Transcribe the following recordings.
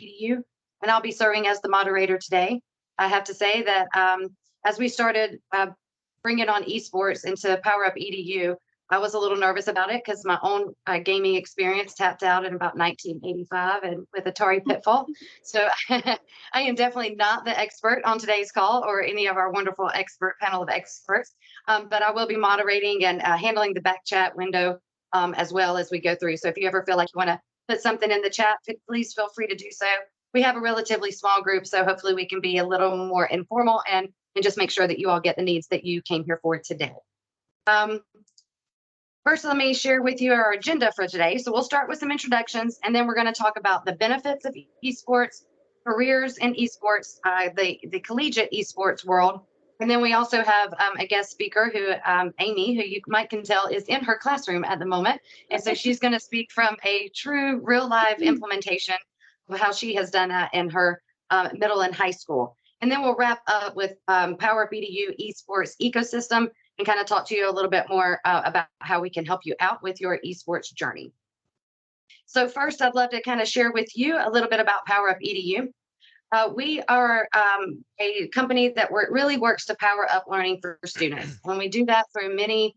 PowerUpEDU, and I'll be serving as the moderator today. I have to say that as we started bringing on esports into PowerUpEDU, I was a little nervous about it because my own gaming experience tapped out in about 1985 and with Atari Pitfall. So I am definitely not the expert on today's call or any of our wonderful expert panel of experts, but I will be moderating and handling the back chat window as well as we go through. So if you ever feel like you want to put something in the chat, please feel free to do so. We have a relatively small group, so hopefully we can be a little more informal and just make sure that you all get the needs that you came here for today. First, let me share with you our agenda for today. So we'll start with some introductions, and then we're going to talk about the benefits of esports, careers in esports, the collegiate esports world. And then we also have a guest speaker who, Amy, who you might can tell is in her classroom at the moment. And so she's going to speak from a true real live implementation of how she has done that in her middle and high school. And then we'll wrap up with PowerUpEDU esports ecosystem and kind of talk to you a little bit more about how we can help you out with your esports journey. So first, I'd love to kind of share with you a little bit about PowerUpEDU. We are a company that really works to power up learning for students. And we do that through many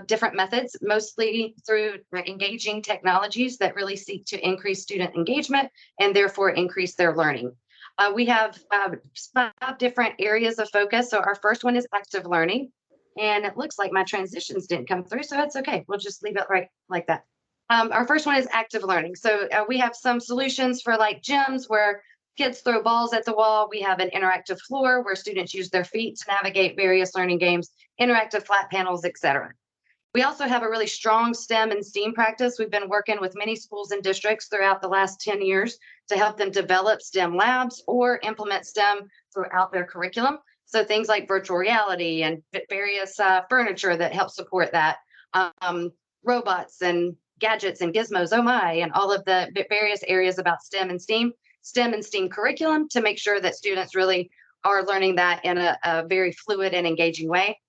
different methods, mostly through engaging technologies that really seek to increase student engagement and therefore increase their learning. We have 5 different areas of focus. So our first one is active learning. And it looks like my transitions didn't come through, so that's okay. We'll just leave it right like that. Our first one is active learning. So we have some solutions for like gyms where kids throw balls at the wall. We have an interactive floor where students use their feet to navigate various learning games, interactive flat panels, etc. We also have a really strong STEM and STEAM practice. We've been working with many schools and districts throughout the last 10 years to help them develop STEM labs or implement STEM throughout their curriculum. So things like virtual reality and various furniture that help support that, robots and gadgets and gizmos, oh my, and all of the various areas about STEM and STEAM curriculum to make sure that students really are learning that in a very fluid and engaging way.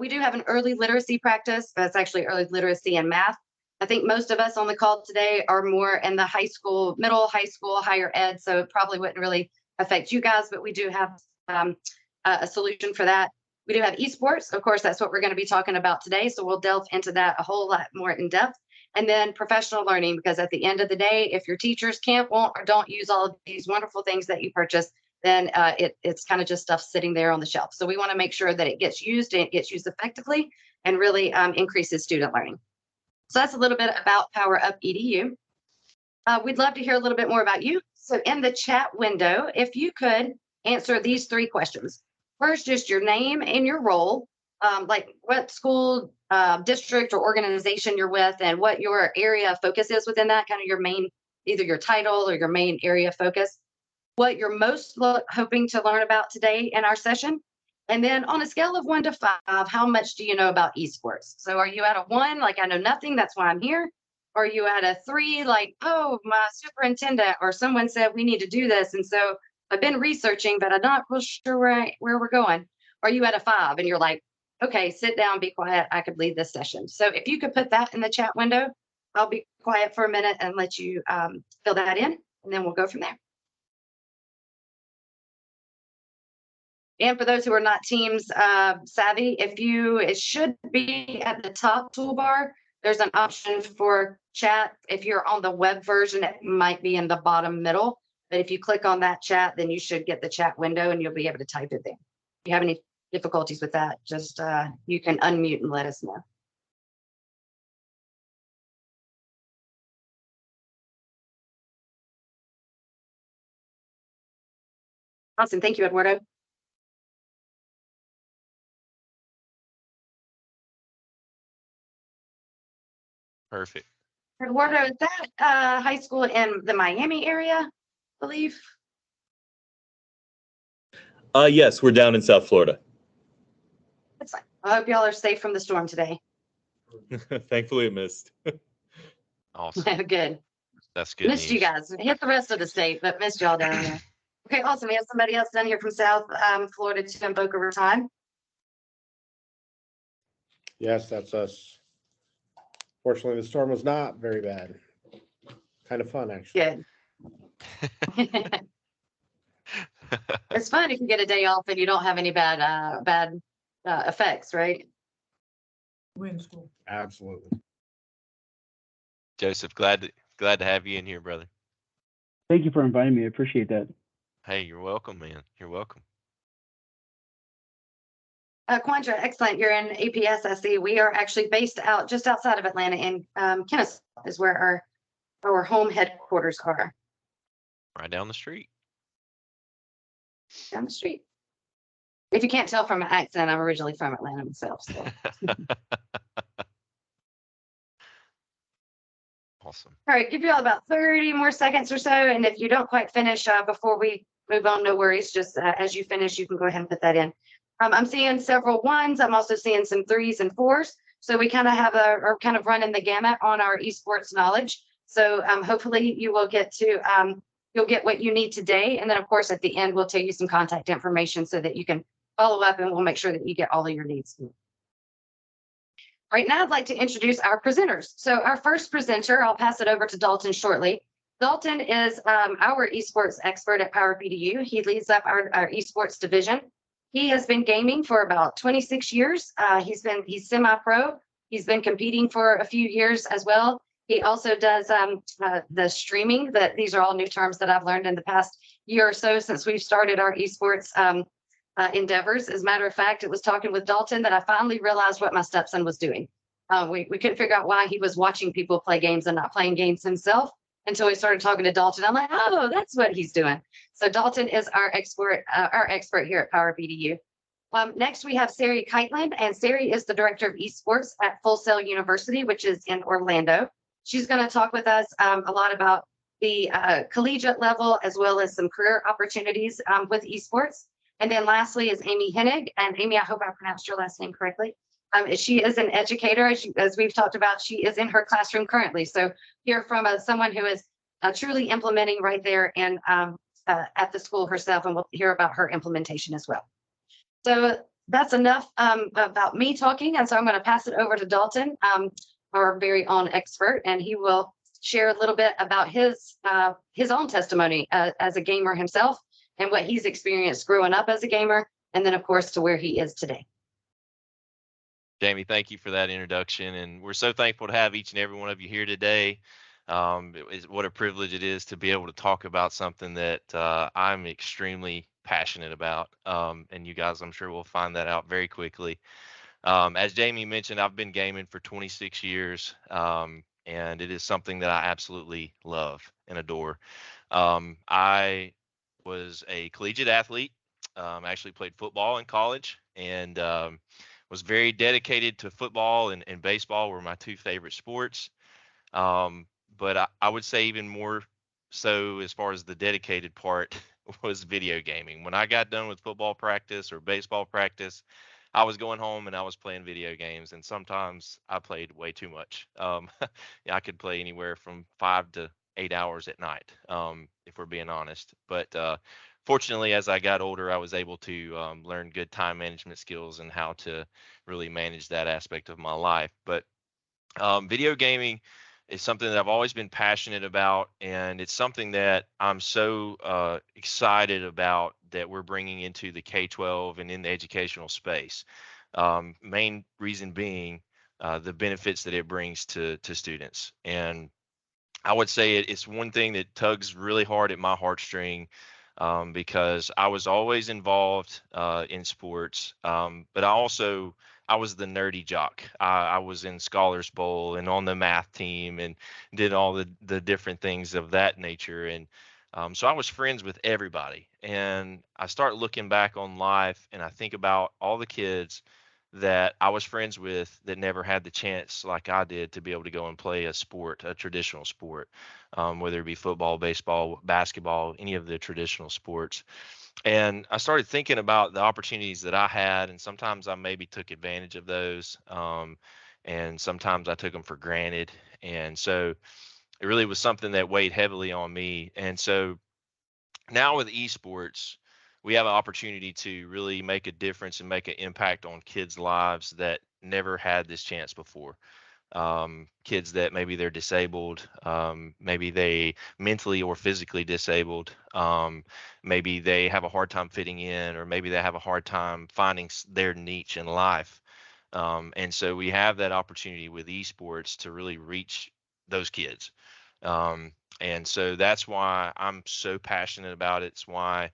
We do have an early literacy practice. That's actually early literacy and math. I think most of us on the call today are more in the high school, middle high school, higher ed, so it probably wouldn't really affect you guys, but we do have a solution for that. We do have esports. Of course, that's what we're going to be talking about today. So we'll delve into that a whole lot more in depth. And then professional learning, because at the end of the day, if your teachers can't, won't, or don't use all of these wonderful things that you purchase, then it's kind of just stuff sitting there on the shelf. So we want to make sure that it gets used and it gets used effectively and really increases student learning. So that's a little bit about PowerUpEDU. We'd love to hear a little bit more about you. So in the chat window, if you could answer these 3 questions. First, just your name and your role, like what school, district, or organization you're with, and what your area of focus is within that, kind of your main, either your title or your main area of focus, what you're most hoping to learn about today in our session. And then on a scale of 1 to 5, how much do you know about esports? So are you at a 1, like I know nothing, that's why I'm here? Or are you at a 3, like, oh, my superintendent or someone said we need to do this, and so I've been researching, but I'm not real sure where we're going. Are you at a 5 and you're like, okay, sit down, be quiet, I could lead this session. So if you could put that in the chat window, I'll be quiet for a minute and let you fill that in, and then we'll go from there. And for those who are not Teams savvy, it should be at the top toolbar. There's an option for chat. If you're on the web version, it might be in the bottom middle. But if you click on that chat, then you should get the chat window and you'll be able to type it there. If you have any difficulties with that, just you can unmute and let us know. Awesome. Thank you, Eduardo. Perfect. Eduardo, is that high school in the Miami area, I believe? Yes, we're down in South Florida. That's fine. I hope y'all are safe from the storm today. Thankfully, it missed. Awesome. Good. That's good. Missed you guys. Hit the rest of the state, but missed y'all down there. Okay, awesome. We have somebody else down here from South Florida to in Boca Raton. Yes, that's us. Fortunately, the storm was not very bad. Kind of fun, actually. Good. It's fun if you get a day off and you don't have any bad effects, right? Win school. Absolutely. Joseph, glad to have you in here, brother. Thank you for inviting me. I appreciate that. Hey, you're welcome, man. You're welcome. Quandra, excellent. You're in APS. I see. We are actually based out just outside of Atlanta in Kennesaw is where our home headquarters are, Right down the street. down the street. If you can't tell from my accent, I'm originally from Atlanta myself. So. Awesome. All right, give you all about 30 more seconds or so. And if you don't quite finish before we move on, no worries. Just as you finish, you can go ahead and put that in. I'm seeing several ones. I'm also seeing some 3s and 4s. So we kind of have are kind of running the gamut on our esports knowledge. So hopefully you will get to, you'll get what you need today. And then of course, at the end, we'll tell you some contact information so that you can follow up and we'll make sure that you get all of your needs. Right now, I'd like to introduce our presenters. So our first presenter, I'll pass it over to Dalton shortly. Dalton is our esports expert at PowerUpEDU. He leads up our esports division. He has been gaming for about 26 years. He's semi-pro. He's been competing for a few years as well. He also does the streaming. These are all new terms that I've learned in the past year or so since we've started our esports endeavors. As a matter of fact, it was talking with Dalton that I finally realized what my stepson was doing. We couldn't figure out why he was watching people play games and not playing games himself until we started talking to Dalton. I'm like, oh, that's what he's doing. So Dalton is our expert here at PowerUpEDU. Next, we have Sari Keitland, and Sari is the director of esports at Full Sail University, which is in Orlando. She's going to talk with us a lot about the collegiate level as well as some career opportunities with esports. And then lastly is Amy Hennig. And Amy, I hope I pronounced your last name correctly. She is an educator, as we've talked about. She is in her classroom currently. So hear from someone who is truly implementing right there and at the school herself, and we'll hear about her implementation as well. So that's enough about me talking. And so I'm going to pass it over to Dalton, our very own expert, and he will share a little bit about his own testimony as a gamer himself, and what he's experienced growing up as a gamer, and then of course to where he is today. Jamie, thank you for that introduction, and we're so thankful to have each and every one of you here today. What a privilege it is to be able to talk about something that I'm extremely passionate about, and you guys, I'm sure, will find that out very quickly. As Jamie mentioned, I've been gaming for 26 years, and it is something that I absolutely love and adore. I was a collegiate athlete, actually played football in college, and was very dedicated to football and baseball were my two favorite sports. But I would say even more so as far as the dedicated part was video gaming. When I got done with football practice or baseball practice, I was going home and I was playing video games, and sometimes I played way too much. Yeah, I could play anywhere from 5 to 8 hours at night, if we're being honest. But fortunately, as I got older, I was able to learn good time management skills and how to really manage that aspect of my life. But video gaming is something that I've always been passionate about, and it's something that I'm so excited about that we're bringing into the K-12 and in the educational space. Main reason being the benefits that it brings to students. And I would say it's one thing that tugs really hard at my heartstring, because I was always involved in sports, but I was the nerdy jock. I was in Scholars Bowl and on the math team and did all the different things of that nature. And so I was friends with everybody. And I start looking back on life and I think about all the kids that I was friends with that never had the chance like I did to be able to go and play a sport, a traditional sport, whether it be football, baseball, basketball, any of the traditional sports. And I started thinking about the opportunities that I had, and sometimes I maybe took advantage of those, and sometimes I took them for granted. And so it really was something that weighed heavily on me. And so now with esports, we have an opportunity to really make a difference and make an impact on kids' lives that never had this chance before. kids that maybe they're disabled, maybe they mentally or physically disabled, maybe they have a hard time fitting in, or maybe they have a hard time finding their niche in life. And so we have that opportunity with esports to really reach those kids. And so that's why I'm so passionate about it. It's why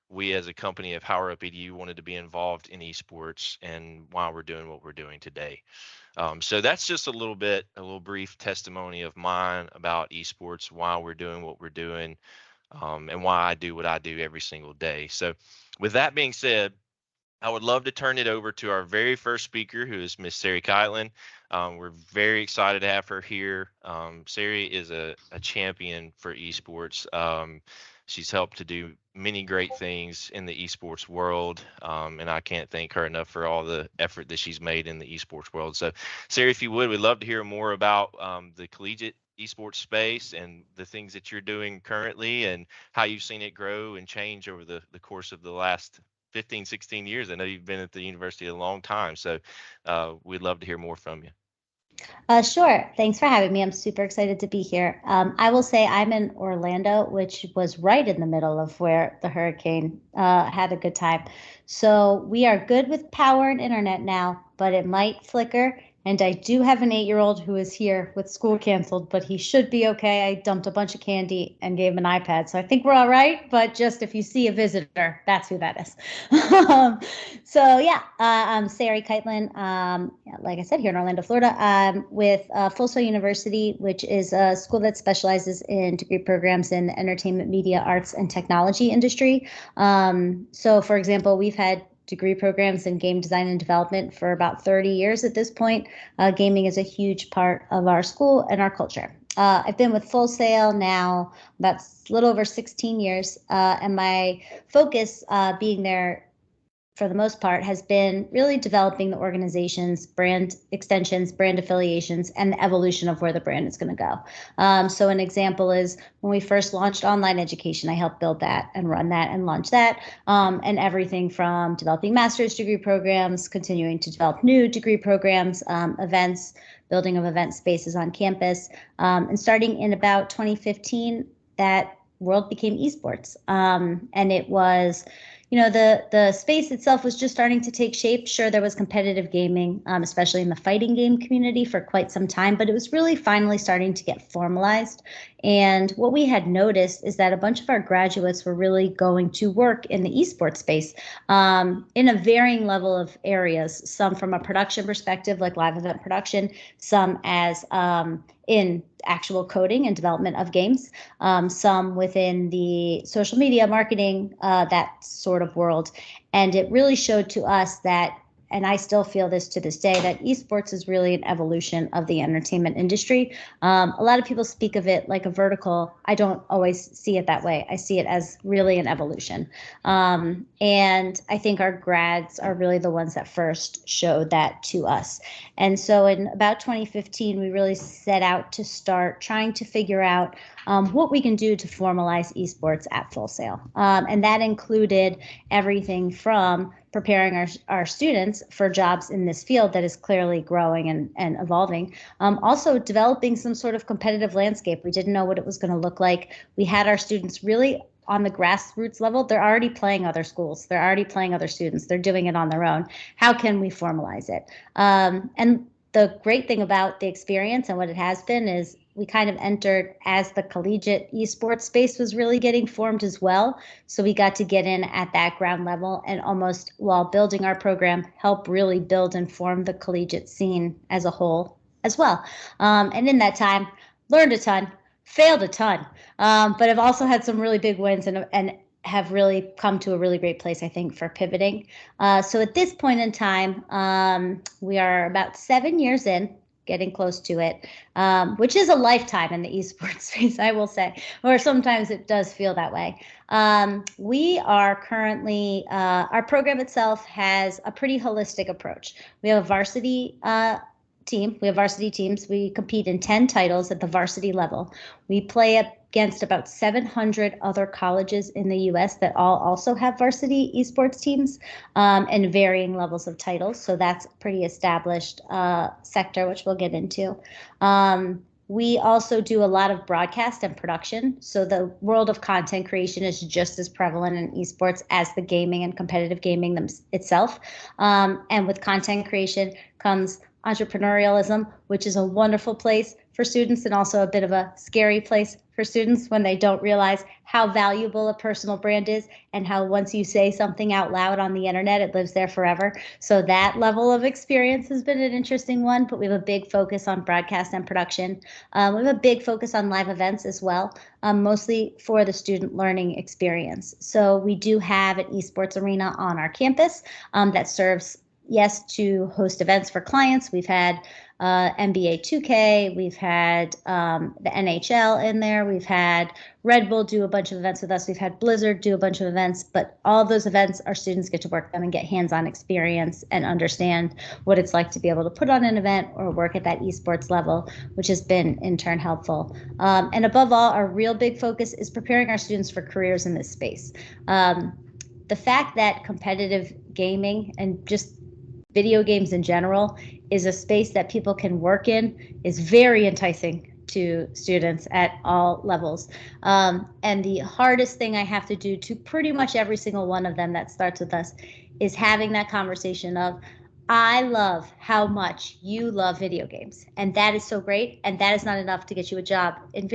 we as a company of PowerUpEDU wanted to be involved in esports, and why we're doing what we're doing today. So that's just a little brief testimony of mine about esports, why we're doing what we're doing, and why I do what I do every single day. So with that being said, I would love to turn it over to our very first speaker, who is Miss Sari Keitlin. We're very excited to have her here. Sari is a champion for esports. She's helped to do many great things in the esports world, and I can't thank her enough for all the effort that she's made in the esports world. So, Sari, if you would, we'd love to hear more about the collegiate esports space and the things that you're doing currently, and how you've seen it grow and change over the course of the last 15, 16 years. I know you've been at the university a long time, so we'd love to hear more from you. Sure. Thanks for having me. I'm super excited to be here. I will say I'm in Orlando, which was right in the middle of where the hurricane had a good time. So we are good with power and internet now, but it might flicker. And I do have an 8-year-old who is here with school canceled, but he should be okay. I dumped a bunch of candy and gave him an iPad. So I think we're all right. But just if you see a visitor, that's who that is. So yeah, I'm Sari Keitlin. Like I said, here in Orlando, Florida, with Full Sail University, which is a school that specializes in degree programs in the entertainment, media, arts, and technology industry. So for example, we've had degree programs in game design and development for about 30 years at this point. Gaming is a huge part of our school and our culture. I've been with Full Sail now about a little over 16 years, and my focus being there for the most part has been really developing the organization's brand extensions, brand affiliations, and the evolution of where the brand is going to go. So an example is when we first launched online education, I helped build that and run that and launch that, and everything from developing master's degree programs, continuing to develop new degree programs, events, building of event spaces on campus, and starting in about 2015, that world became esports, and it was, the space itself was just starting to take shape. Sure, there was competitive gaming, especially in the fighting game community, for quite some time, but it was really finally starting to get formalized. And what we had noticed is that a bunch of our graduates were really going to work in the esports space, in a varying level of areas, some from a production perspective, like live event production, some as in actual coding and development of games, some within the social media marketing, that sort of world. And it really showed to us that, and I still feel this to this day, that esports is really an evolution of the entertainment industry. A lot of people speak of it like a vertical. I don't always see it that way. I see it as really an evolution. And I think our grads are really the ones that first showed that to us. And so in about 2015, we really set out to start trying to figure out what we can do to formalize esports at Full Sail. And that included everything from preparing our students for jobs in this field that is clearly growing and evolving. Also developing some sort of competitive landscape. We didn't know what it was going to look like. We had our students really on the grassroots level. They're already playing other schools. They're already playing other students. They're doing it on their own. How can we formalize it? And the great thing about the experience and what it has been is we kind of entered as the collegiate esports space was really getting formed as well. So we got to get in at that ground level and almost, while building our program, help really build and form the collegiate scene as a whole as well. And in that time, learned a ton, failed a ton, but I've also had some really big wins and have really come to a really great place, I think, for pivoting. So at this point in time, we are about 7 years in, getting close to it, which is a lifetime in the esports space, I will say, or sometimes it does feel that way. We are currently, our program itself has a pretty holistic approach. We have a varsity team. We have varsity teams. We compete in 10 titles at the varsity level. We play against about 700 other colleges in the U.S. that all also have varsity esports teams and varying levels of titles. So that's a pretty established sector, which we'll get into. We also do a lot of broadcast and production. So the world of content creation is just as prevalent in esports as the gaming and competitive gaming itself. And with content creation comes entrepreneurialism, which is a wonderful place for students and also a bit of a scary place for students when they don't realize how valuable a personal brand is and how once you say something out loud on the internet, it lives there forever. So that level of experience has been an interesting one, but we have a big focus on broadcast and production. We have a big focus on live events as well, mostly for the student learning experience. So we do have an esports arena on our campus that serves to host events for clients. We've had NBA 2K, we've had the NHL in there, we've had Red Bull do a bunch of events with us, we've had Blizzard do a bunch of events, but all of those events our students get to work them and get hands-on experience and understand what it's like to be able to put on an event or work at that esports level, which has been in turn helpful. And above all, our real big focus is preparing our students for careers in this space. The fact that competitive gaming and just video games in general is a space that people can work in is very enticing to students at all levels. And the hardest thing I have to do to pretty much every single one of them that starts with us is having that conversation of, I love how much you love video games, and that is so great, and that is not enough to get you a job in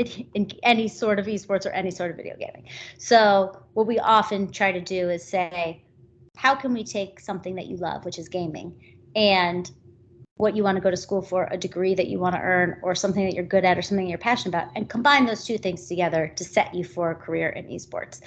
any sort of esports or any sort of video gaming. So what we often try to do is say, how can we take something that you love, which is gaming, and what you want to go to school for, a degree that you want to earn, or something that you're good at or something you're passionate about, and combine those two things together to set you for a career in esports.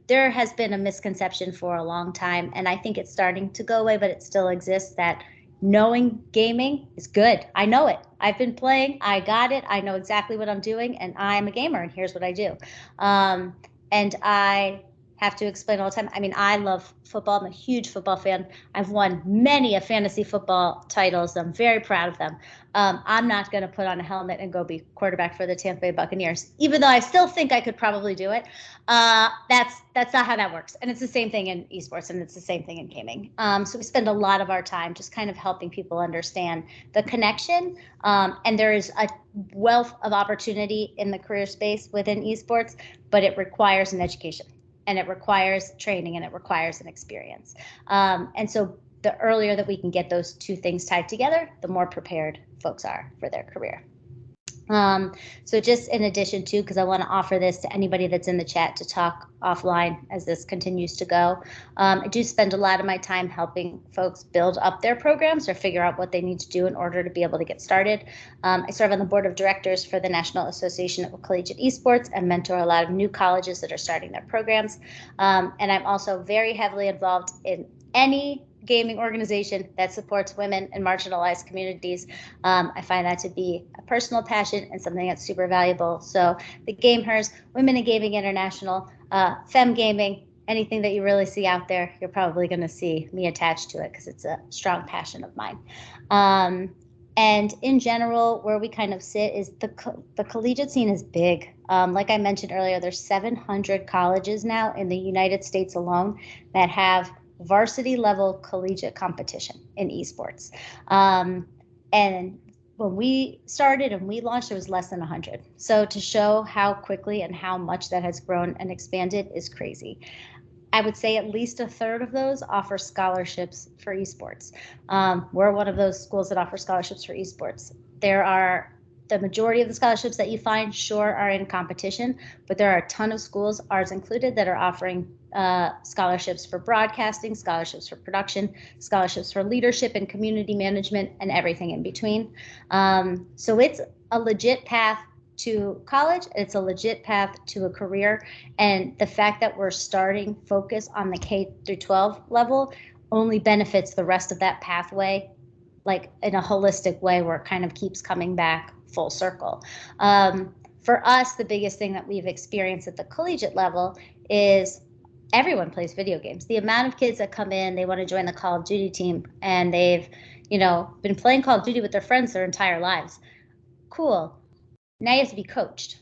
There has been a misconception for a long time, and I think it's starting to go away, but it still exists, that knowing gaming is good. I know it. I've been playing. I got it. I know exactly what I'm doing, and I'm a gamer, and here's what I do. And I have to explain all the time. I mean, I love football. I'm a huge football fan. I've won many a fantasy football titles. I'm very proud of them. I'm not going to put on a helmet and go be quarterback for the Tampa Bay Buccaneers, even though I still think I could probably do it. That's not how that works. And it's the same thing in esports, and it's the same thing in gaming. So we spend a lot of our time just kind of helping people understand the connection. And there is a wealth of opportunity in the career space within esports, but it requires an education. And it requires training, and it requires an experience. And so the earlier that we can get those two things tied together, the more prepared folks are for their career. So just in addition to, because I want to offer this to anybody that's in the chat to talk offline as this continues to go, I do spend a lot of my time helping folks build up their programs or figure out what they need to do in order to be able to get started. I serve on the board of directors for the National Association of Collegiate Esports and mentor a lot of new colleges that are starting their programs. And I'm also very heavily involved in any gaming organization that supports women and marginalized communities. I find that to be a personal passion and something that's super valuable. So the Gamers, Women in Gaming International, Femme Gaming, anything that you really see out there, you're probably going to see me attached to it because it's a strong passion of mine. And in general, where we kind of sit is the collegiate scene is big. Like I mentioned earlier, there's 700 colleges now in the United States alone that have varsity level collegiate competition in esports. And when we started and we launched, it was less than 100. So to show how quickly and how much that has grown and expanded is crazy. I would say at least a third of those offer scholarships for esports. We're one of those schools that offer scholarships for esports. The majority of the scholarships that you find, sure, are in competition, but there are a ton of schools, ours included, that are offering scholarships for broadcasting, scholarships for production, scholarships for leadership and community management, and everything in between. So it's a legit path to college. It's a legit path to a career. And the fact that we're starting focus on the K through 12 level only benefits the rest of that pathway, like in a holistic way where it kind of keeps coming back full circle. For us, the biggest thing that we've experienced at the collegiate level is everyone plays video games. The amount of kids that come in, they want to join the Call of Duty team, and they've been playing Call of Duty with their friends their entire lives. Cool. Now you have to be coached.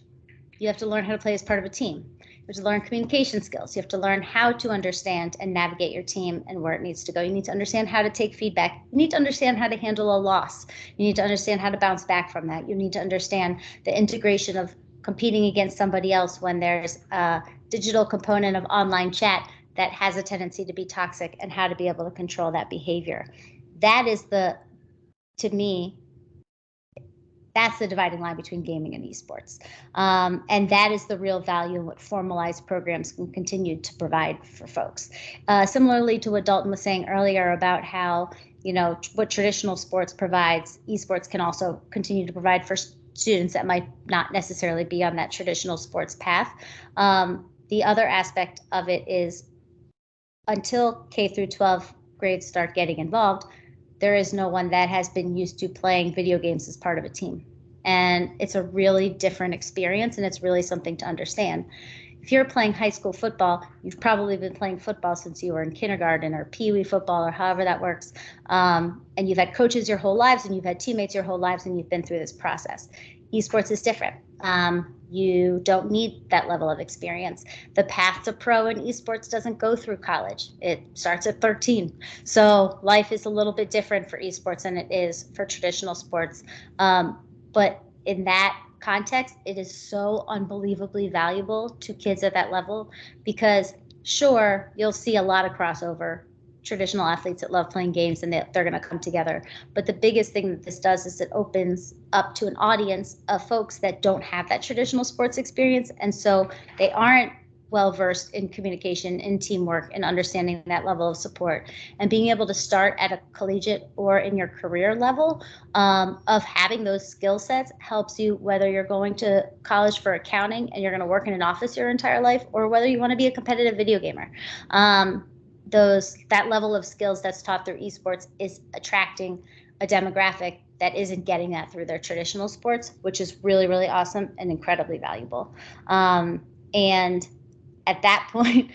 You have to learn how to play as part of a team. You have to learn communication skills. You have to learn how to understand and navigate your team and where it needs to go. You need to understand how to take feedback. You need to understand how to handle a loss. You need to understand how to bounce back from that. You need to understand the integration of competing against somebody else when there's a digital component of online chat that has a tendency to be toxic, and how to be able to control that behavior. That is to me, that's the dividing line between gaming and esports. And that is the real value and what formalized programs can continue to provide for folks. Similarly to what Dalton was saying earlier about how, what traditional sports provides, esports can also continue to provide for students that might not necessarily be on that traditional sports path. The other aspect of it is, until K through 12 grades start getting involved, there is no one that has been used to playing video games as part of a team. And it's a really different experience, and it's really something to understand. If you're playing high school football, you've probably been playing football since you were in kindergarten or peewee football or however that works. And you've had coaches your whole lives, and you've had teammates your whole lives, and you've been through this process. Esports is different. You don't need that level of experience. The path to pro in esports doesn't go through college. It starts at 13. So life is a little bit different for esports than it is for traditional sports. But in that context, it is so unbelievably valuable to kids at that level, because sure, you'll see a lot of crossover. Traditional athletes that love playing games, and they're going to come together. But the biggest thing that this does is it opens up to an audience of folks that don't have that traditional sports experience. And so they aren't well versed in communication, in teamwork, and understanding that level of support. And being able to start at a collegiate or in your career level of having those skill sets helps you, whether you're going to college for accounting and you're going to work in an office your entire life, or whether you want to be a competitive video gamer. That level of skills that's taught through esports is attracting a demographic that isn't getting that through their traditional sports, which is really, really awesome and incredibly valuable. And at that point,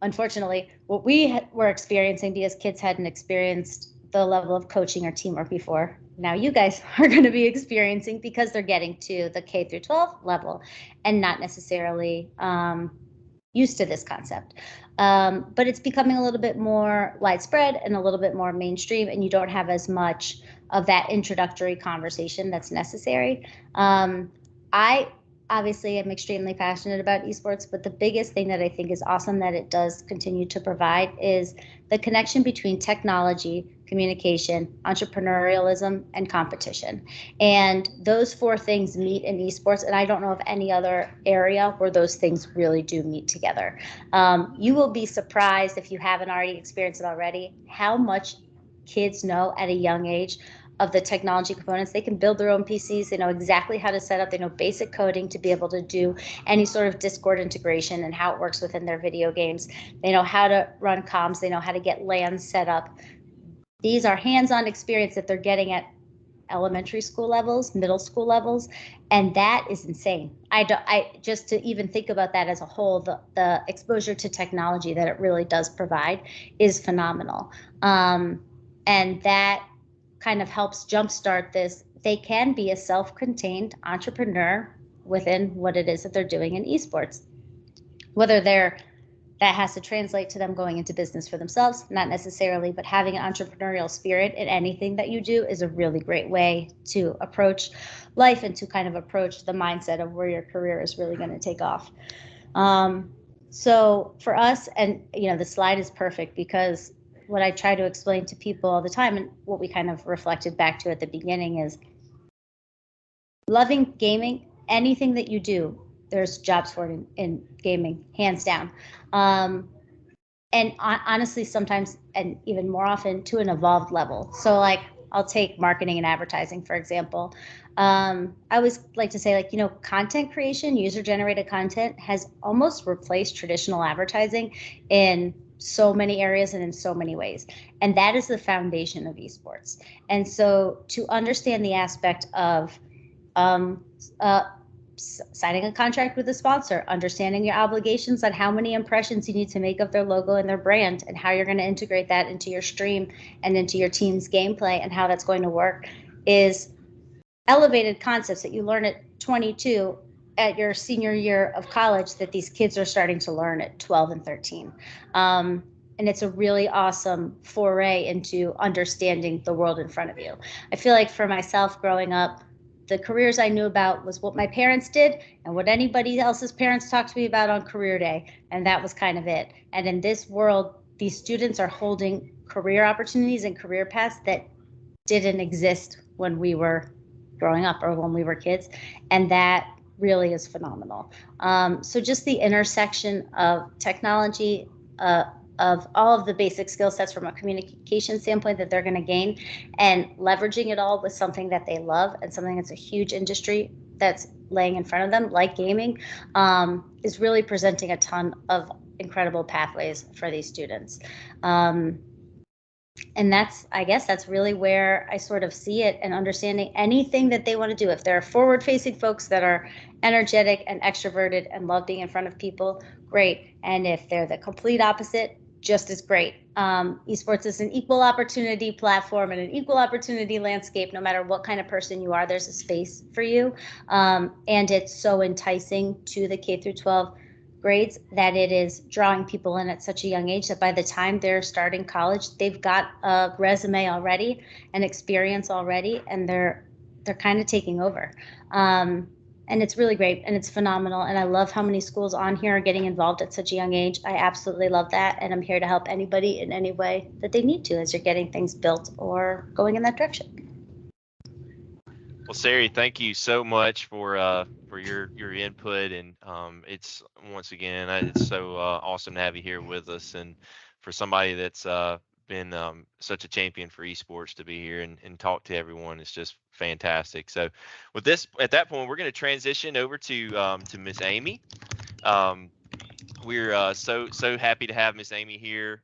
unfortunately, what we were experiencing, because kids hadn't experienced the level of coaching or teamwork before, now you guys are going to be experiencing, because they're getting to the K through 12 level and not necessarily used to this concept. But it's becoming a little bit more widespread and a little bit more mainstream, and you don't have as much of that introductory conversation that's necessary. I obviously am extremely passionate about esports, but the biggest thing that I think is awesome that it does continue to provide is the connection between technology, communication, entrepreneurialism, and competition. And those four things meet in esports, and I don't know of any other area where those things really do meet together. You will be surprised, if you haven't already experienced it already, how much kids know at a young age of the technology components. They can build their own PCs. They know exactly how to set up. They know basic coding to be able to do any sort of Discord integration and how it works within their video games. They know how to run comms. They know how to get LAN set up. These are hands-on experience that they're getting at elementary school levels, middle school levels, and that is insane. I just to even think about that as a whole, the exposure to technology that it really does provide is phenomenal. And that kind of helps jumpstart this. They can be a self-contained entrepreneur within what it is that they're doing in esports. Whether that has to translate to them going into business for themselves, not necessarily, but having an entrepreneurial spirit in anything that you do is a really great way to approach life and to kind of approach the mindset of where your career is really going to take off. So for us, and the slide is perfect, because what I try to explain to people all the time, and what we kind of reflected back to at the beginning, is loving gaming. Anything that you do, there's jobs for it in gaming, hands down. And honestly, sometimes, and even more often, to an evolved level. So like, I'll take marketing and advertising, for example. I always like to say, content creation, user-generated content has almost replaced traditional advertising in so many areas and in so many ways. And that is the foundation of esports. And so to understand the aspect of signing a contract with a sponsor, understanding your obligations on how many impressions you need to make of their logo and their brand, and how you're going to integrate that into your stream and into your team's gameplay, and how that's going to work, is elevated concepts that you learn at 22 at your senior year of college that these kids are starting to learn at 12 and 13. And it's a really awesome foray into understanding the world in front of you. I feel like for myself growing up, the careers I knew about was what my parents did and what anybody else's parents talked to me about on career day. And that was kind of it. And in this world, these students are holding career opportunities and career paths that didn't exist when we were growing up or when we were kids. And that really is phenomenal. So just the intersection of technology, of all of the basic skill sets from a communication standpoint that they're going to gain, and leveraging it all with something that they love and something that's a huge industry that's laying in front of them, like gaming, is really presenting a ton of incredible pathways for these students. And I guess that's really where I sort of see it, and understanding anything that they want to do. If they're forward facing folks that are energetic and extroverted and love being in front of people, great. And if they're the complete opposite, just as great. Esports is an equal opportunity platform and an equal opportunity landscape. No matter what kind of person you are, there's a space for you. And it's so enticing to the K through 12 grades that it is drawing people in at such a young age that by the time they're starting college, they've got a resume already, an experience already, and they're kind of taking over. And it's really great, and it's phenomenal. And I love how many schools on here are getting involved at such a young age. I absolutely love that. And I'm here to help anybody in any way that they need to as you're getting things built or going in that direction. Well, Sari, thank you so much for your input, and it's once again it's so awesome to have you here with us, and for somebody that's been such a champion for esports to be here and talk to everyone. It's just fantastic. So, with this, at that point, we're going to transition over to Miss Amy. We're so happy to have Miss Amy here.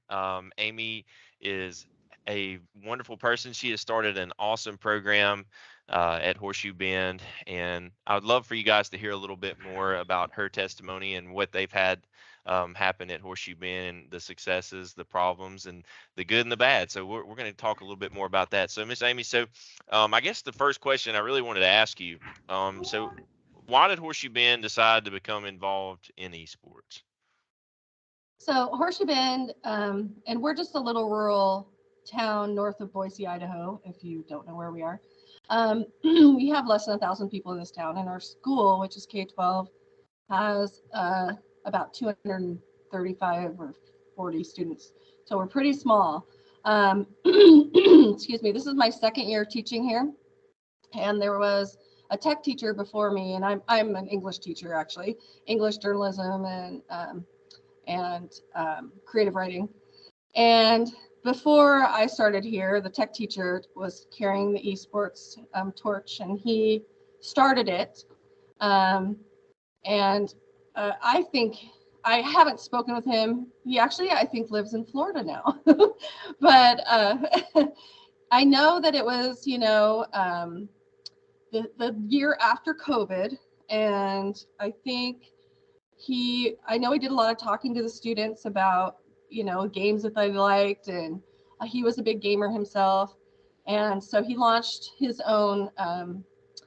Amy is a wonderful person. She has started an awesome program at Horseshoe Bend, and I would love for you guys to hear a little bit more about her testimony and what they've had happen at Horseshoe Bend, and the successes, the problems, and the good and the bad. So we're going to talk a little bit more about that. So Miss Amy, so I guess the first question I really wanted to ask you, so why did Horseshoe Bend decide to become involved in esports? So Horseshoe Bend, and we're just a little rural town north of Boise, Idaho, if you don't know where we are. We have less than 1,000 people in this town, and our school, which is K-12, has about 235 or 40 students. So we're pretty small. Excuse me, this is my second year teaching here, and there was a tech teacher before me, and I'm an English teacher, actually, English journalism and creative writing. And before I started here, the tech teacher was carrying the esports torch, and he started it. I think, I haven't spoken with him. He actually, I think, lives in Florida now. But I know that it was, the year after COVID, and I know he did a lot of talking to the students about, games that they liked, and he was a big gamer himself. And so he launched his own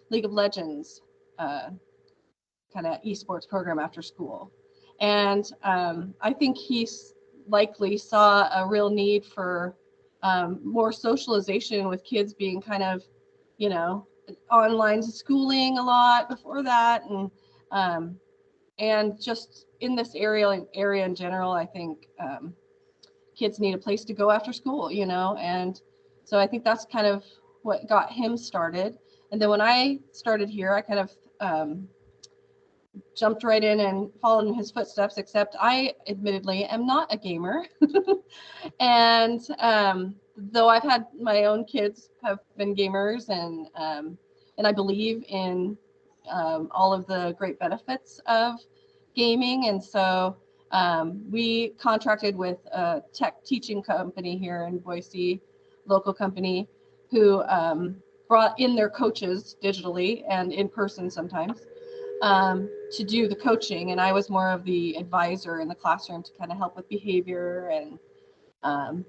League of Legends kind of esports program after school. And I think he likely saw a real need for more socialization, with kids being kind of, online schooling a lot before that. And just in this area in general, I think kids need a place to go after school, and so I think that's kind of what got him started. And then when I started here, I kind of jumped right in and followed in his footsteps, except I admittedly am not a gamer. And though I've had my own kids have been gamers, and I believe in all of the great benefits of gaming. And so we contracted with a tech teaching company here in Boise, local company, who brought in their coaches digitally and in person sometimes. to do the coaching, and I was more of the advisor in the classroom to kind of help with behavior and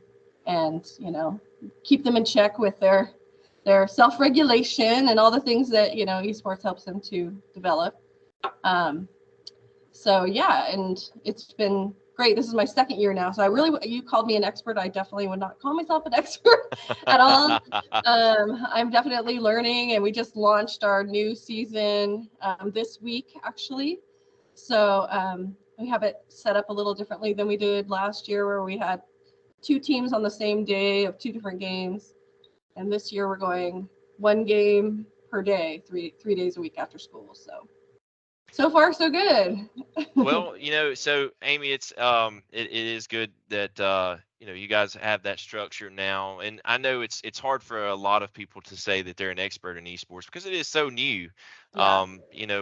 keep them in check with their self-regulation and all the things that esports helps them to develop. So yeah, and it's been great. This is my second year now, so you called me an expert. I definitely would not call myself an expert at all. I'm definitely learning, and we just launched our new season this week, actually. So we have it set up a little differently than we did last year, where we had 2 teams on the same day of 2 different games. And this year we're going 1 game per day, three days a week after school. So far so good. Well, so Amy, it is good that you guys have that structure now, and I know it's hard for a lot of people to say that they're an expert in esports because it is so new. Yeah.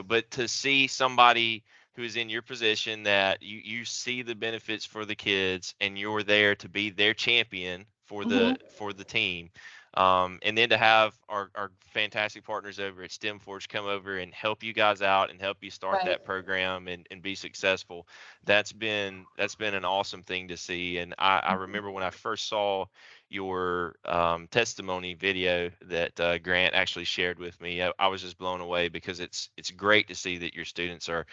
But to see somebody who is in your position, that you see the benefits for the kids and you're there to be their champion for the team. And then to have our fantastic partners over at STEMforge come over and help you guys out and help you start Right. that program and be successful. That's been an awesome thing to see. And I remember when I first saw your testimony video that Grant actually shared with me, I was just blown away, because it's great to see that your students are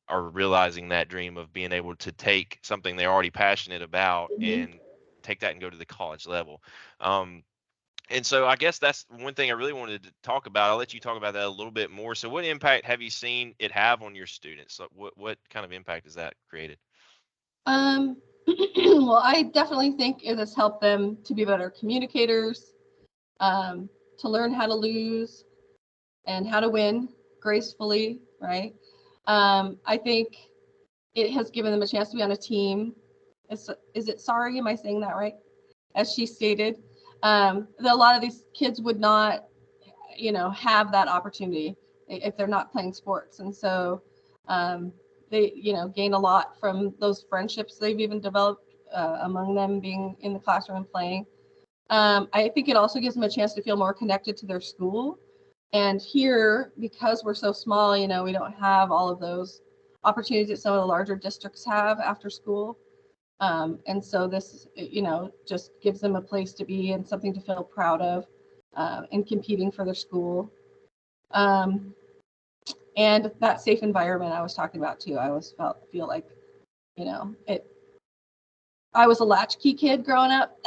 realizing that dream of being able to take something they're already passionate about and take that and go to the college level. And so I guess that's one thing I really wanted to talk about. I'll let you talk about that a little bit more. So what impact have you seen it have on your students? Like what kind of impact has that created? Well, I definitely think it has helped them to be better communicators, to learn how to lose and how to win gracefully, right? I think it has given them a chance to be on a team. Is it Sorry? Am I saying that right? As she stated, a lot of these kids would not, have that opportunity if they're not playing sports. And so they, gain a lot from those friendships they've even developed among them being in the classroom and playing. I think it also gives them a chance to feel more connected to their school. And here, because we're so small, we don't have all of those opportunities that some of the larger districts have after school. And so this, just gives them a place to be and something to feel proud of in competing for their school. And that safe environment I was talking about too. I always feel like, I was a latchkey kid growing up.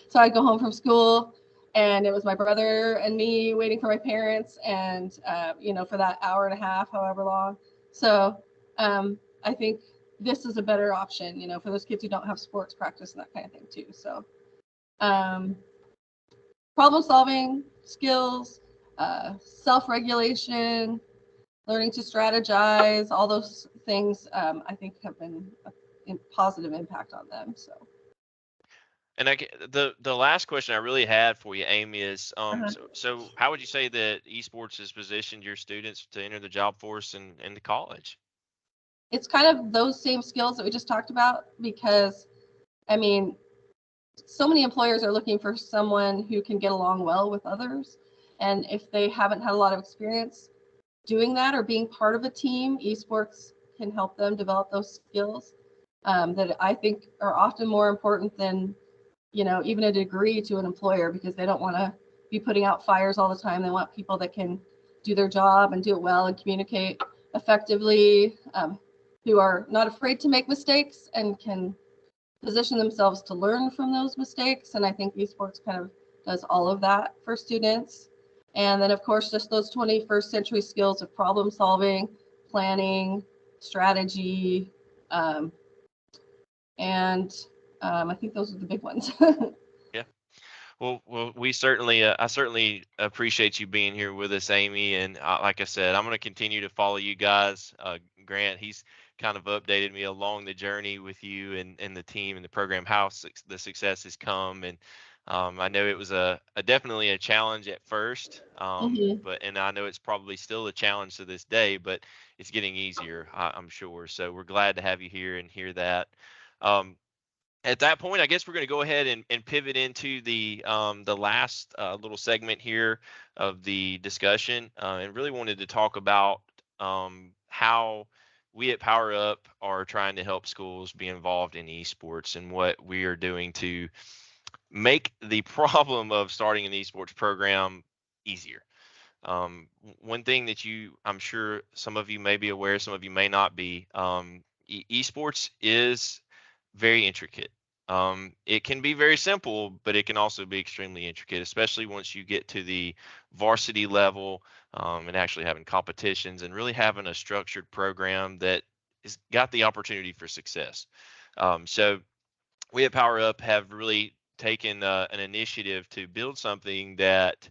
So I'd go home from school and it was my brother and me waiting for my parents and, for that hour and a half, however long. So I think this is a better option, for those kids who don't have sports practice and that kind of thing too. So problem solving skills, self-regulation, learning to strategize, all those things I think have been a positive impact on them. So. And the last question I really had for you, Amy, is so how would you say that esports has positioned your students to enter the job force and into college? It's kind of those same skills that we just talked about, because so many employers are looking for someone who can get along well with others. And if they haven't had a lot of experience doing that or being part of a team, esports can help them develop those skills that I think are often more important than, even a degree to an employer, because they don't want to be putting out fires all the time. They want people that can do their job and do it well and communicate effectively, who are not afraid to make mistakes and can position themselves to learn from those mistakes. And I think esports kind of does all of that for students. And then, of course, just those 21st century skills of problem solving, planning, strategy, and I think those are the big ones. Yeah. Well, we certainly, I certainly appreciate you being here with us, Amy. And like I said, I'm going to continue to follow you guys. Grant, he's kind of updated me along the journey with you and the team and the program, how the success has come. And I know it was definitely a challenge at first, and I know it's probably still a challenge to this day, but it's getting easier, I'm sure. So we're glad to have you here and hear that. At that point, I guess we're going to go ahead and pivot into the last little segment here of the discussion, and really wanted to talk about how we at PowerUp are trying to help schools be involved in esports and what we are doing to make the problem of starting an esports program easier. One thing that I'm sure some of you may be aware, some of you may not be, esports is very intricate. It can be very simple, but it can also be extremely intricate, especially once you get to the varsity level, and actually having competitions and really having a structured program that has got the opportunity for success. So we at PowerUp have really taken an initiative to build something that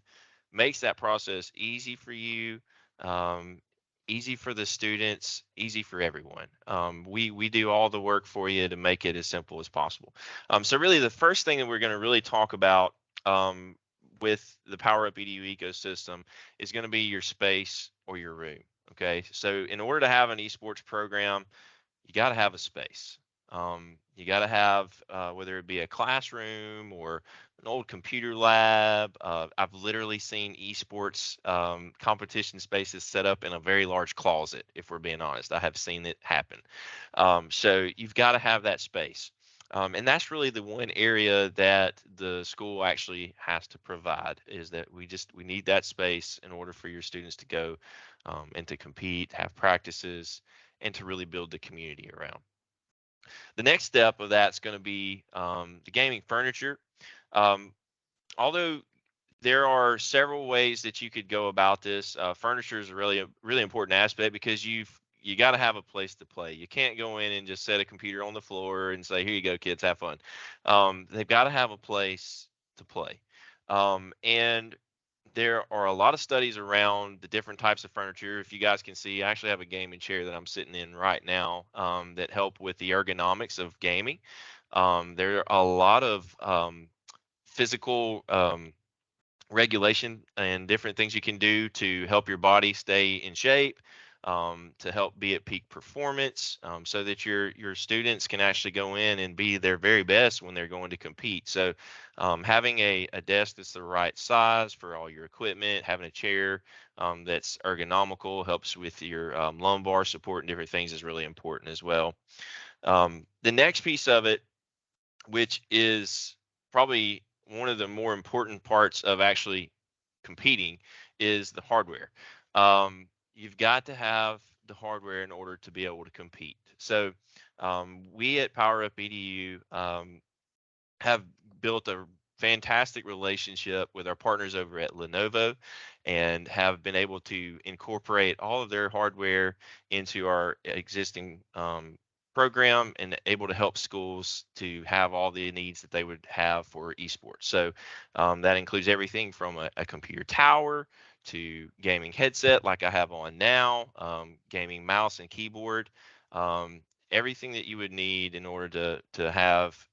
makes that process easy for you, um, easy for the students, easy for everyone. We do all the work for you to make it as simple as possible. So really, the first thing that we're going to really talk about with the PowerUpEDU ecosystem is going to be your space or your room. Okay, so in order to have an esports program, you got to have a space. You got to have, whether it be a classroom or an old computer lab. I've literally seen esports competition spaces set up in a very large closet, if we're being honest. I have seen it happen. So you've got to have that space. And that's really the one area that the school actually has to provide, is that we need that space in order for your students to go and to compete, have practices, and to really build the community around. The next step of that's going to be the gaming furniture. Although there are several ways that you could go about this, furniture is a really important aspect, because you got to have a place to play. You can't go in and just set a computer on the floor and say, here you go, kids, have fun. They've got to have a place to play. And there are a lot of studies around the different types of furniture. If you guys can see, I actually have a gaming chair that I'm sitting in right now that help with the ergonomics of gaming. There are a lot of physical regulation and different things you can do to help your body stay in shape, to help be at peak performance, so that your students can actually go in and be their very best when they're going to compete. So having a desk that's the right size for all your equipment, having a chair that's ergonomical, helps with your lumbar support and different things, is really important as well. The next piece of it, which is probably one of the more important parts of actually competing, is the hardware. You've got to have the hardware in order to be able to compete. So we at PowerUpEDU have built a fantastic relationship with our partners over at Lenovo, and have been able to incorporate all of their hardware into our existing program, and able to help schools to have all the needs that they would have for esports. So that includes everything from a computer tower to gaming headset like I have on now, gaming mouse and keyboard, everything that you would need in order to have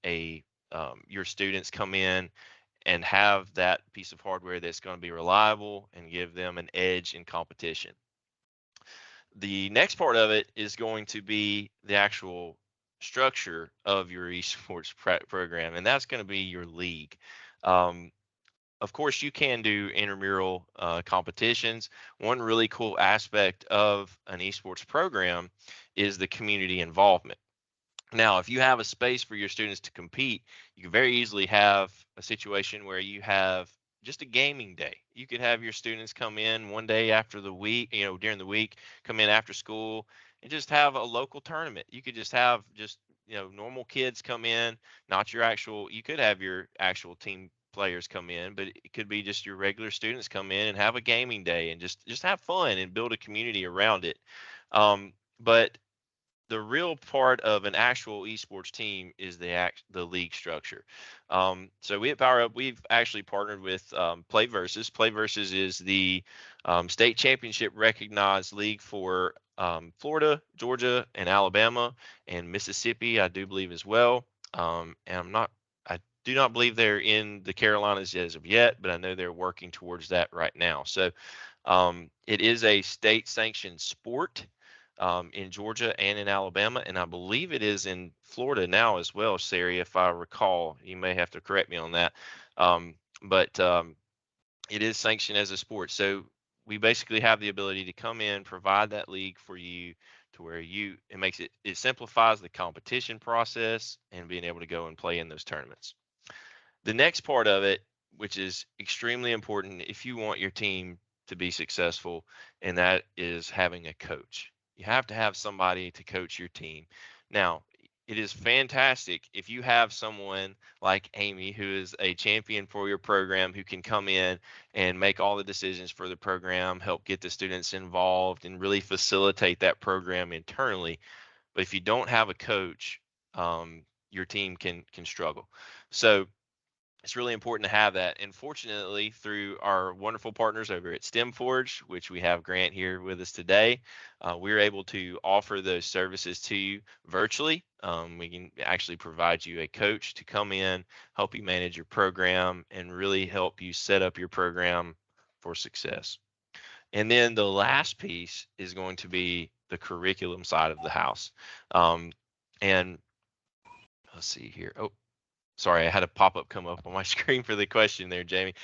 your students come in and have that piece of hardware that's going to be reliable and give them an edge in competition. The next part of it is going to be the actual structure of your esports program, and that's going to be your league. Of course, you can do intramural competitions. One really cool aspect of an esports program is the community involvement. Now, if you have a space for your students to compete, you can very easily have a situation where you have just a gaming day. You could have your students come in one day after the week, during the week, come in after school and just have a local tournament. You could just have normal kids come in, not you could have your actual team players come in, but it could be just your regular students come in and have a gaming day and just have fun and build a community around it. But the real part of an actual esports team is the league structure. So we at PowerUp, we've actually partnered with Play Versus. Play Versus is the state championship recognized league for Florida, Georgia, and Alabama, and Mississippi, I do believe as well. And I do not believe they're in the Carolinas as of yet, but I know they're working towards that right now. So it is a state sanctioned sport in Georgia and in Alabama, and I believe it is in Florida now as well, Sari, if I recall. You may have to correct me on that. But it is sanctioned as a sport. So we basically have the ability to come in, provide that league for you to where it simplifies the competition process and being able to go and play in those tournaments. The next part of it, which is extremely important if you want your team to be successful, and that is having a coach. You have to have somebody to coach your team. Now, it is fantastic if you have someone like Amy, who is a champion for your program, who can come in and make all the decisions for the program, help get the students involved, and really facilitate that program internally. But if you don't have a coach, your team can struggle. So it's really important to have that. And fortunately, through our wonderful partners over at STEMForge, which we have Grant here with us today, we're able to offer those services to you virtually. We can actually provide you a coach to come in, help you manage your program, and really help you set up your program for success. And then the last piece is going to be the curriculum side of the house. And let's see here. Oh, sorry, I had a pop-up come up on my screen for the question there, Jamie.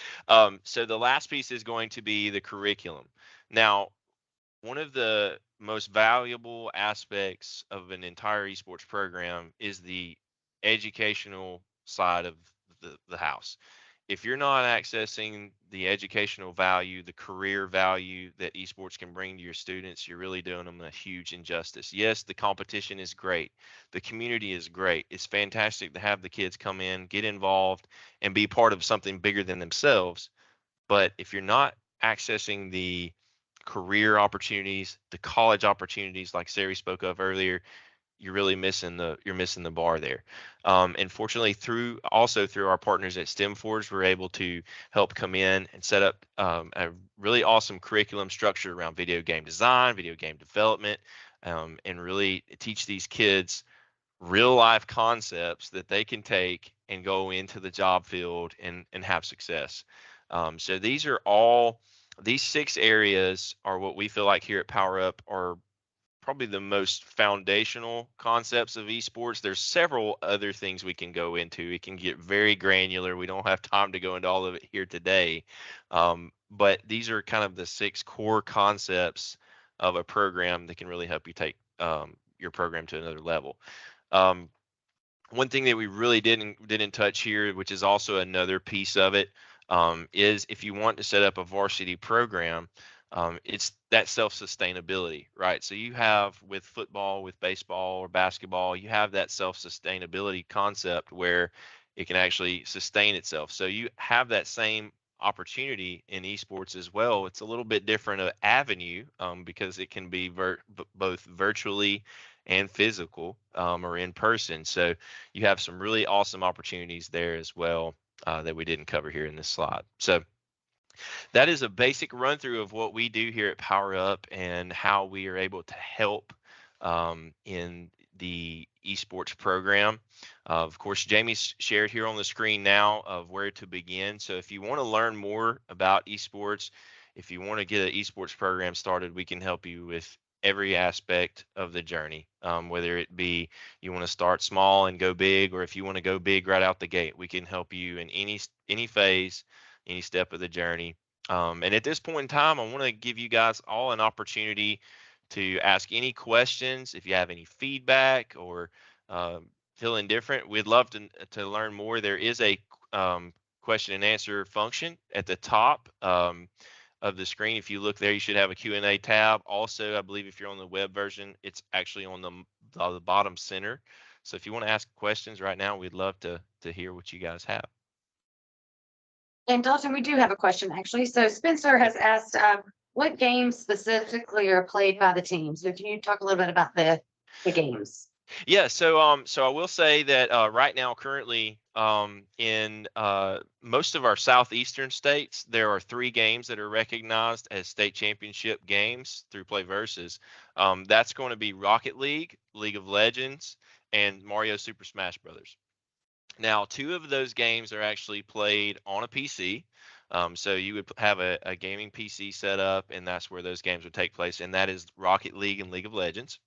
So the last piece is going to be the curriculum. Now, one of the most valuable aspects of an entire esports program is the educational side of the house. If you're not accessing the educational value, the career value that esports can bring to your students, you're really doing them a huge injustice. Yes, the competition is great. The community is great. It's fantastic to have the kids come in, get involved, and be part of something bigger than themselves. But if you're not accessing the career opportunities, the college opportunities like Sari spoke of earlier, you're missing the bar there. And fortunately, through our partners at STEMForge, we're able to help come in and set up a really awesome curriculum structure around video game design, video game development, and really teach these kids real life concepts that they can take and go into the job field and have success. So these 6 areas are what we feel like here at PowerUp are probably the most foundational concepts of esports. There's several other things we can go into. It can get very granular. We don't have time to go into all of it here today. But these are kind of the 6 core concepts of a program that can really help you take your program to another level. One thing that we really didn't touch here, which is also another piece of it, is if you want to set up a varsity program, it's that self-sustainability, right? So you have with football, with baseball or basketball, you have that self-sustainability concept where it can actually sustain itself. So you have that same opportunity in esports as well. It's a little bit different avenue because it can be both virtually and physical or in person. So you have some really awesome opportunities there as well that we didn't cover here in this slide. So that is a basic run through of what we do here at PowerUp and how we are able to help in the esports program. Of course, Jamie's shared here on the screen now of where to begin. So if you want to learn more about esports, if you want to get an esports program started, we can help you with every aspect of the journey, whether it be you want to start small and go big, or if you want to go big right out the gate, we can help you in any phase, any step of the journey. And at this point in time, I want to give you guys all an opportunity to ask any questions. If you have any feedback or feel indifferent, we'd love to learn more. There is a question and answer function at the top of the screen. If you look there, you should have a Q&A tab. Also, I believe if you're on the web version, it's actually on the bottom center. So if you want to ask questions right now, we'd love to hear what you guys have. And Dalton, we do have a question actually. So Spencer has asked, what games specifically are played by the team? So can you talk a little bit about the games? Yeah, so I will say that right now, currently, in most of our southeastern states, there are 3 games that are recognized as state championship games through Play Versus. That's going to be Rocket League, League of Legends, and Mario Super Smash Brothers. Now, 2 of those games are actually played on a PC. So you would have a gaming PC set up, and that's where those games would take place, and that is Rocket League and League of Legends.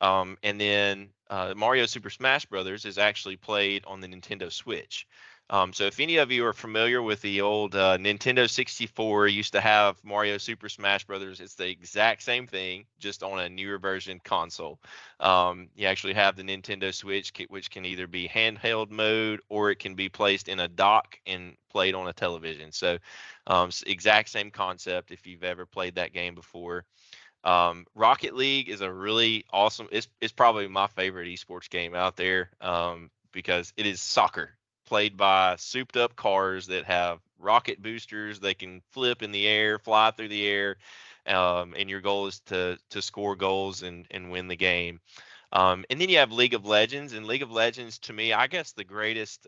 And then Mario Super Smash Brothers is actually played on the Nintendo Switch. So if any of you are familiar with the old Nintendo 64, used to have Mario Super Smash Brothers. It's the exact same thing, just on a newer version console. You actually have the Nintendo Switch, which can either be handheld mode or it can be placed in a dock and played on a television. So exact same concept if you've ever played that game before. Rocket League is a really awesome. It's probably my favorite esports game out there because it is soccer played by souped up cars that have rocket boosters. They can flip in the air, fly through the air, and your goal is to score goals and win the game. And then you have League of Legends, and League of Legends, to me, I guess the greatest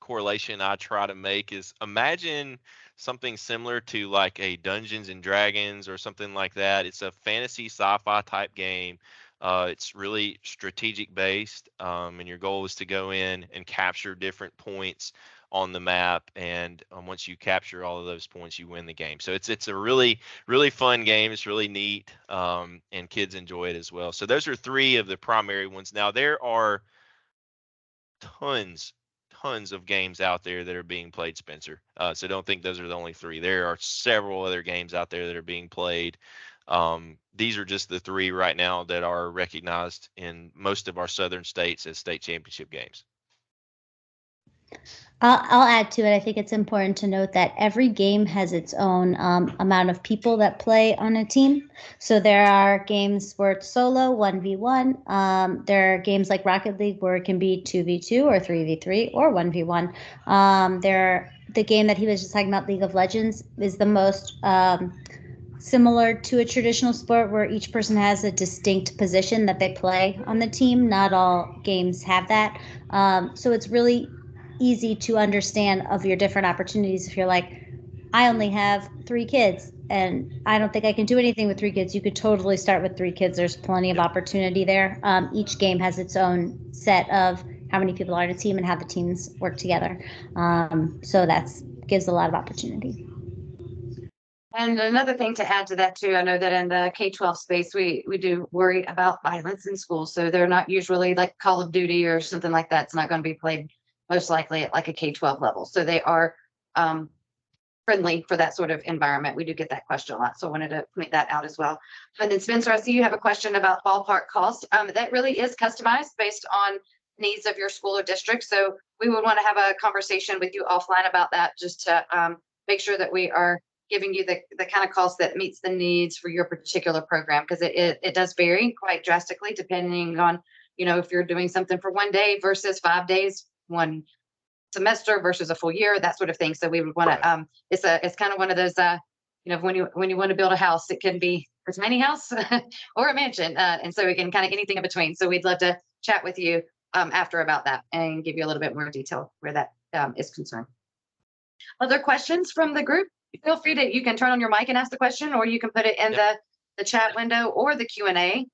correlation I try to make is imagine something similar to like a Dungeons and Dragons or something like that. It's a fantasy sci-fi type game. It's really strategic based, and your goal is to go in and capture different points on the map. And once you capture all of those points, you win the game. So it's a really fun game. It's really neat, and kids enjoy it as well. So those are three of the primary ones. Now there are tons of games out there that are being played, Spencer. So don't think those are the only three. There are several other games out there that are being played. These are just the three right now that are recognized in most of our southern states as state championship games. I'll add to it. I think it's important to note that every game has its own amount of people that play on a team. So there are games where it's solo, 1v1. There are games like Rocket League where it can be 2v2 or 3v3 or 1v1. The game that he was just talking about, League of Legends, is the most similar to a traditional sport where each person has a distinct position that they play on the team. Not all games have that. So it's really easy to understand of your different opportunities. If you're like, I only have 3 kids and I don't think I can do anything with 3 kids, you could totally start with 3 kids. There's plenty of opportunity there. Each game has its own set of how many people are in a team and how the teams work together. So that gives a lot of opportunity. And another thing to add to that too, I know that in the K-12 space, we do worry about violence in schools. So they're not usually like Call of Duty or something like that. It's not going to be played most likely at like a K-12 level. So they are friendly for that sort of environment. We do get that question a lot. So I wanted to point that out as well. And then Spencer, I see you have a question about ballpark cost. That really is customized based on needs of your school or district. So we would want to have a conversation with you offline about that, just to make sure that we are giving you the kind of cost that meets the needs for your particular program, because it does vary quite drastically depending on, if you're doing something for one day versus 5 days, one semester versus a full year, that sort of thing. So we would want to, it's kind of one of those, when you want to build a house, it can be a tiny house or a mansion. And so we can kind of anything in between. So we'd love to chat with you after about that and give you a little bit more detail where that is concerned. Other questions from the group? Feel free to, you can turn on your mic and ask the question, or you can put it in the chat window or the Q&A.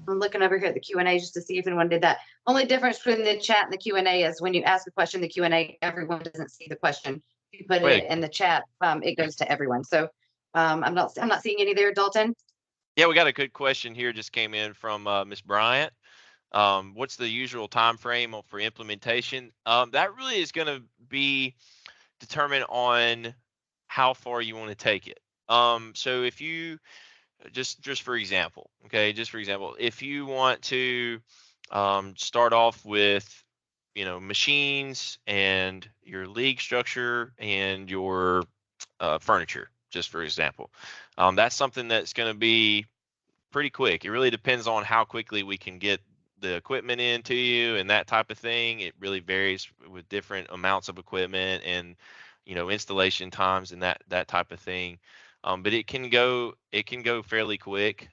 I'm looking over here at the Q&A just to see if anyone did that. Only difference between the chat and the Q&A is when you ask a question, the Q&A, everyone doesn't see the question. If you put it in the chat, it goes to everyone. So I'm not seeing any there, Dalton. Yeah, we got a good question here. Just came in from Ms. Bryant. What's the usual time frame for implementation? That really is going to be determined on how far you want to take it. So if you just for example, if you want to start off with machines and your league structure and your furniture, just for example, that's something that's going to be pretty quick. It really depends on how quickly we can get the equipment into you and that type of thing. It really varies with different amounts of equipment and installation times and that type of thing. But it can go fairly quick.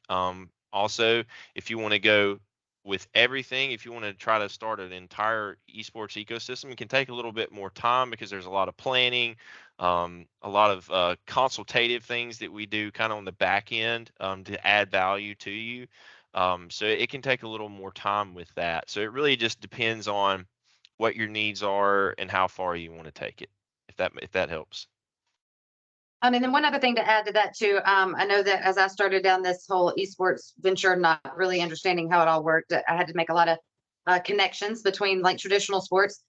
Also, if you want to go with everything, if you want to try to start an entire esports ecosystem, it can take a little bit more time because there's a lot of planning, a lot of consultative things that we do kind of on the back end to add value to you. So it can take a little more time with that. So it really just depends on what your needs are and how far you want to take it, if that helps. And then one other thing to add to that too, I know that as I started down this whole esports venture, not really understanding how it all worked, I had to make a lot of connections between like traditional sports.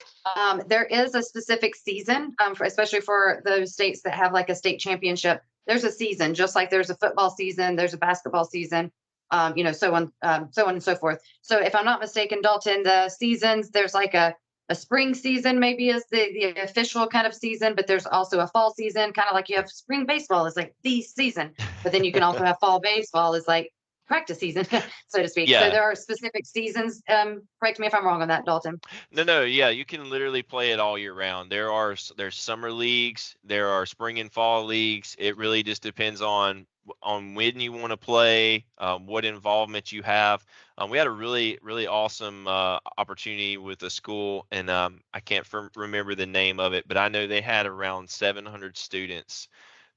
There is a specific season, especially for those states that have like a state championship. There's a season, just like there's a football season, there's a basketball season, so on and so forth. So if I'm not mistaken, Dalton, the seasons, there's like a spring season maybe is the official kind of season, but there's also a fall season, kind of like you have spring baseball is like the season, but then you can also have fall baseball is like practice season, so to speak. So Yeah. there are specific seasons. Correct me if I'm wrong on that, Dalton. No, yeah, you can literally play it all year round. There's summer leagues, there are spring and fall leagues. It really just depends on when you want to play, what involvement you have. We had a really awesome opportunity with a school, and I can't remember the name of it, but I know they had around 700 students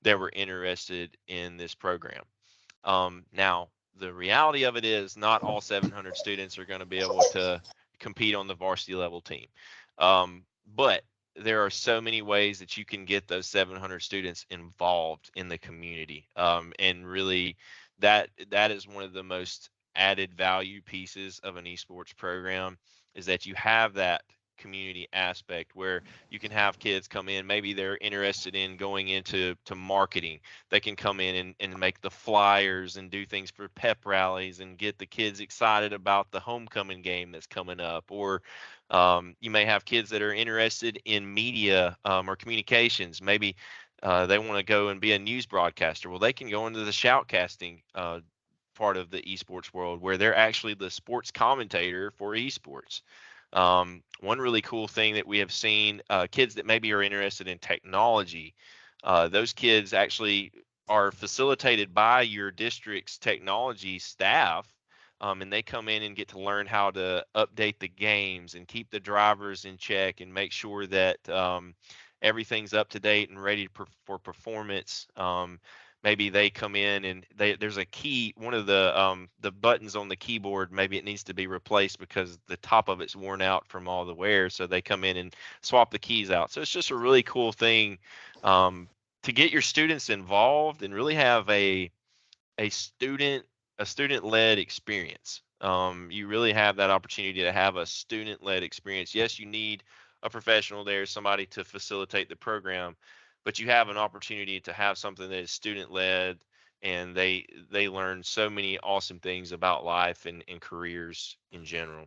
that were interested in this program. Now, the reality of it is not all 700 students are going to be able to compete on the varsity level team. But there are so many ways that you can get those 700 students involved in the community. And really, that is one of the most added value pieces of an esports program, is that you have that community aspect where you can have kids come in, maybe they're interested in going into marketing. They can come in and make the flyers and do things for pep rallies and get the kids excited about the homecoming game that's coming up. Or you may have kids that are interested in media or communications. Maybe they want to go and be a news broadcaster. Well, they can go into the shoutcasting part of the esports world, where they're actually the sports commentator for esports. One really cool thing that we have seen, kids that maybe are interested in technology, those kids actually are facilitated by your district's technology staff, and they come in and get to learn how to update the games and keep the drivers in check and make sure that everything's up to date and ready for performance. Maybe they come in and there's a key, one of the buttons on the keyboard, maybe it needs to be replaced because the top of it's worn out from all the wear. So they come in and swap the keys out. So it's just a really cool thing to get your students involved and really have a student-led experience. You really have that opportunity to have a student-led experience. Yes, you need a professional there, somebody to facilitate the program, but you have an opportunity to have something that is student-led, and they learn so many awesome things about life and careers in general.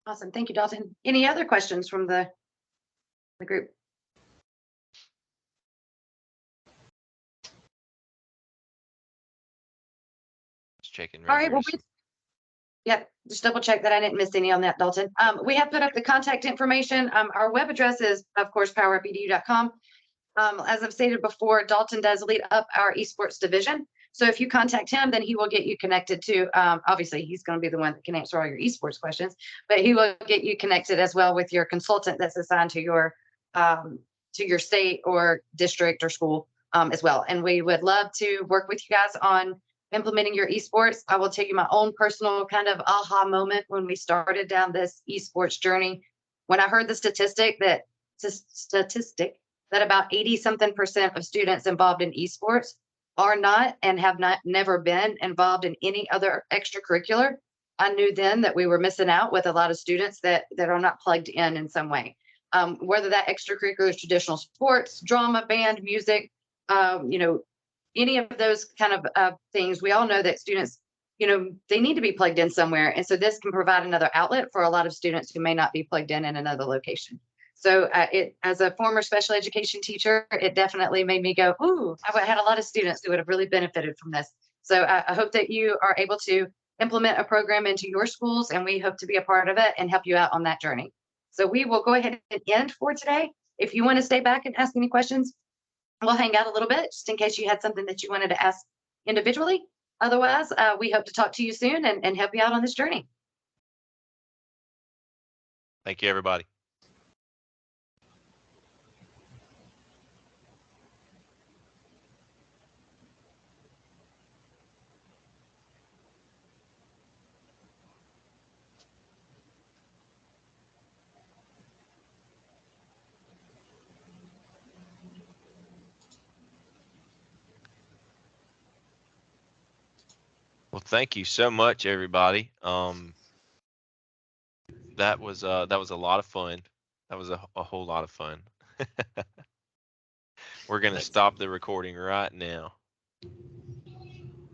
Awesome. Thank you, Dalton. Any other questions from the group? Just checking All right right. Well, here. yep. Just double check that I didn't miss any on that, Dalton. We have put up the contact information. Our web address is, of course, PowerUpEDU.com. As I've stated before, Dalton does lead up our esports division. So if you contact him, then he will get you connected to, obviously he's going to be the one that can answer all your esports questions, but he will get you connected as well with your consultant that's assigned to your state or district or school as well. And we would love to work with you guys on implementing your esports. I will tell you my own personal kind of aha moment when we started down this esports journey. When I heard the statistic that about 80-something% of students involved in esports are not and have never been involved in any other extracurricular, I knew then that we were missing out with a lot of students that are not plugged in some way. Whether that extracurricular is traditional sports, drama, band, music, any of those kind of things, we all know that students, they need to be plugged in somewhere. And so this can provide another outlet for a lot of students who may not be plugged in another location. So as a former special education teacher, it definitely made me go, ooh, I had a lot of students who would have really benefited from this. So I hope that you are able to implement a program into your schools, and we hope to be a part of it and help you out on that journey. So we will go ahead and end for today. If you want to stay back and ask any questions, we'll hang out a little bit just in case you had something that you wanted to ask individually. Otherwise, we hope to talk to you soon and help you out on this journey. Thank you, everybody. Well, thank you so much, everybody. That was a lot of fun. That was a whole lot of fun. We're gonna stop the recording right now.